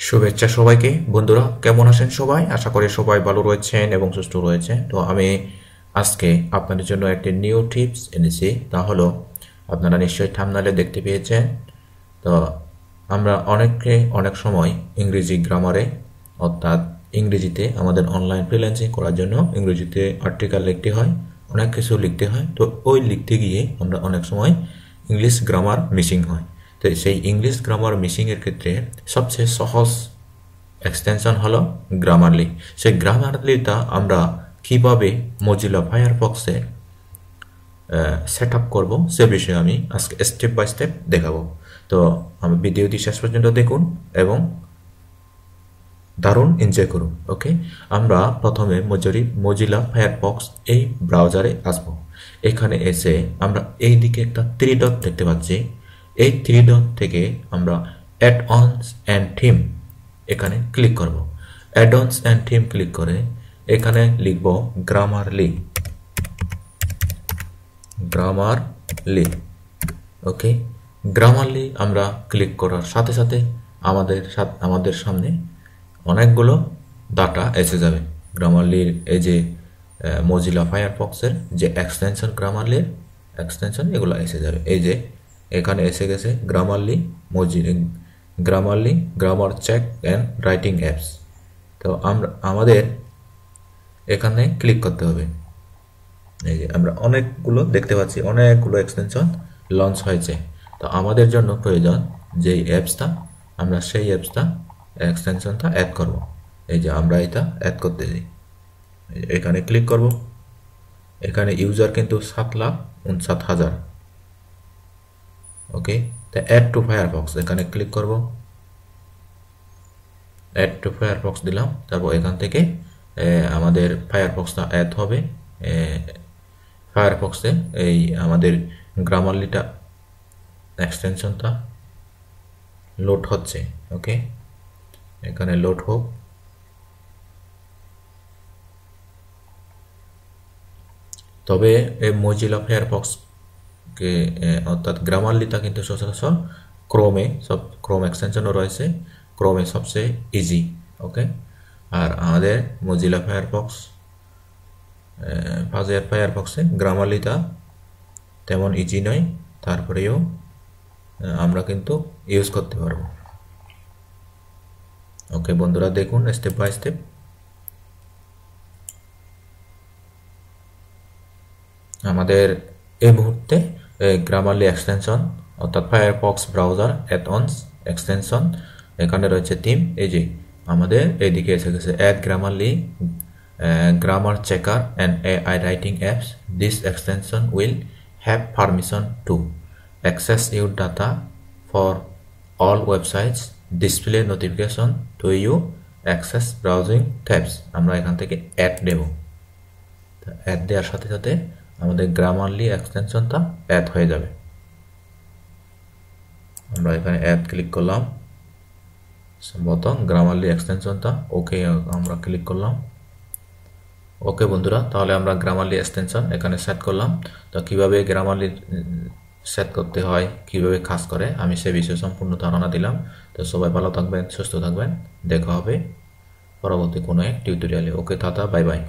শুভেচ্ছা সবাইকে। বন্ধুরা কেমন আছেন সবাই? আশা করি সবাই ভালো রয়েছেন এবং সুস্থ রয়েছেন। তো আমি আজকে আপনাদের জন্য একটি নিউ টিপস এনেছি। তা হলো, আপনারা নিশ্চয়ই থাম্বনেলে দেখতে পেয়েছেন। তো আমরা অনেক সময় ইংরেজি গ্রামারে, অর্থাৎ ইংরেজিতে আমাদের অনলাইন ফ্রিল্যান্সিং করার জন্য ইংরেজিতে আর্টিকেল লিখতে হয়, অনেক কিছু লিখতে হয়। তো ওই লিখতে গিয়ে আমরা অনেক সময় ইংলিশ গ্রামার মিসিং হয়। তো সেই ইংলিশ গ্রামার মিসিংয়ের ক্ষেত্রে সবচেয়ে সহজ এক্সটেনশন হলো গ্রামারলি। সেই গ্রামারলিটা আমরা কিভাবে মোজিলা ফায়ারফক্সে সেট আপ করবো সে বিষয়ে আমি আজকে স্টেপ বাই স্টেপ দেখাবো। তো আমি ভিডিওটি শেষ পর্যন্ত দেখুন এবং দারুণ এনজয় করুন। ওকে, আমরা প্রথমে মোজিলা ফায়ারফক্স এই ব্রাউজারে আসব। এখানে এসে আমরা এই দিকে একটা 3 ডট দেখতে পাচ্ছি। এই 3 ডট থেকে আমরা অ্যাড অনস অ্যান্ড থিম এখানে ক্লিক করব। Add ons and theme click করে এখানে লিখব গ্রামারলি। ওকে, গ্রামারলি আমরা ক্লিক করার সাথে সাথে আমাদের সামনে অনেকগুলো ডাটা এসে যাবে। গ্রামারলির এই যে মোজিলা ফায়ারফক্সের যে এক্সটেনশন, গ্রামারলির এক্সটেনশন এগুলো এসে যাবে। এই যে এখানে এসে গেছে Grammarly, grammar check and writing apps. তো আমাদের এখানে ক্লিক করতে হবে। এই যে আমরা অনেকগুলো দেখতে পাচ্ছি, অনেকগুলো এক্সটেনশন লঞ্চ হয়েছে। তো আমাদের জন্য প্রয়োজন যে অ্যাপসটা, আমরা সেই অ্যাপসটা এক্সটেনশনটা অ্যাড করব। এই যে আমরা এটা অ্যাড করতে যাই, এখানে ক্লিক করব। এখানে ইউজার কিন্তু 7,59,000। ওকে, তো অ্যাড টু ফায়ারফক্স এখানে ক্লিক করব। অ্যাড টু ফায়ারফক্স দিলাম। তারপর এখান থেকে আমাদের ফায়ারফক্সটা অ্যাড হবে। ফায়ারফক্সে এই আমাদের গ্রামারলিটা এক্সটেনশনটা লোড হচ্ছে। ওকে, এখানে লোড হোক। তবে এই মোজিলা ফায়ারফক্সকে অর্থাৎ গ্রামারলিটা কিন্তু সচরাচর ক্রোম এক্সটেনশনও রয়েছে। ক্রোমে সবচেয়ে ইজি। ওকে, আর আমাদের মোজিলা ফায়ারফক্সে গ্রামারলিটা তেমন ইজি নয়, তারপরেও আমরা কিন্তু ইউজ করতে পারবো। ওকে বন্ধুরা, দেখুন স্টেপ বাই স্টেপ। আমাদের এই মুহূর্তে গ্রামারলি এক্সটেনশন অর্থাৎ ফায়ারফক্স ব্রাউজার অ্যাড-অনস এক্সটেনশন, এখানে রয়েছে থিম। এই যে আমাদের এইদিকে এসে গেছে add Grammarly grammar checker and AI writing apps. This extension will have permission to access your data for all websites, display notification to you, access browsing tabs. আমরা এখান থেকে অ্যাড দেব। অ্যাড দেওয়ার সাথে সাথে আমাদের গ্রামারলি এক্সটেনশনটা অ্যাড হয়ে যাবে। আমরা এখানে অ্যাড ক্লিক করলাম, সম্ভবত গ্রামারলি এক্সটেনশনটা ওকে আমরা ক্লিক করলাম। ওকে বন্ধুরা, তাহলে আমরা গ্রামারলি এক্সটেনশন এখানে সেট করলাম। তো কিভাবে গ্রামারলি সেট করতে হয়, কিভাবে কাজ করে, আমি সে বিষয়ে সম্পূর্ণ ধারণা দিলাম। তো সবাই ভালো থাকবেন, সুস্থ থাকবেন। দেখা হবে পরবর্তী কোনো এক টিউটোরিয়ালে। ওকে, টাটা, বাই বাই।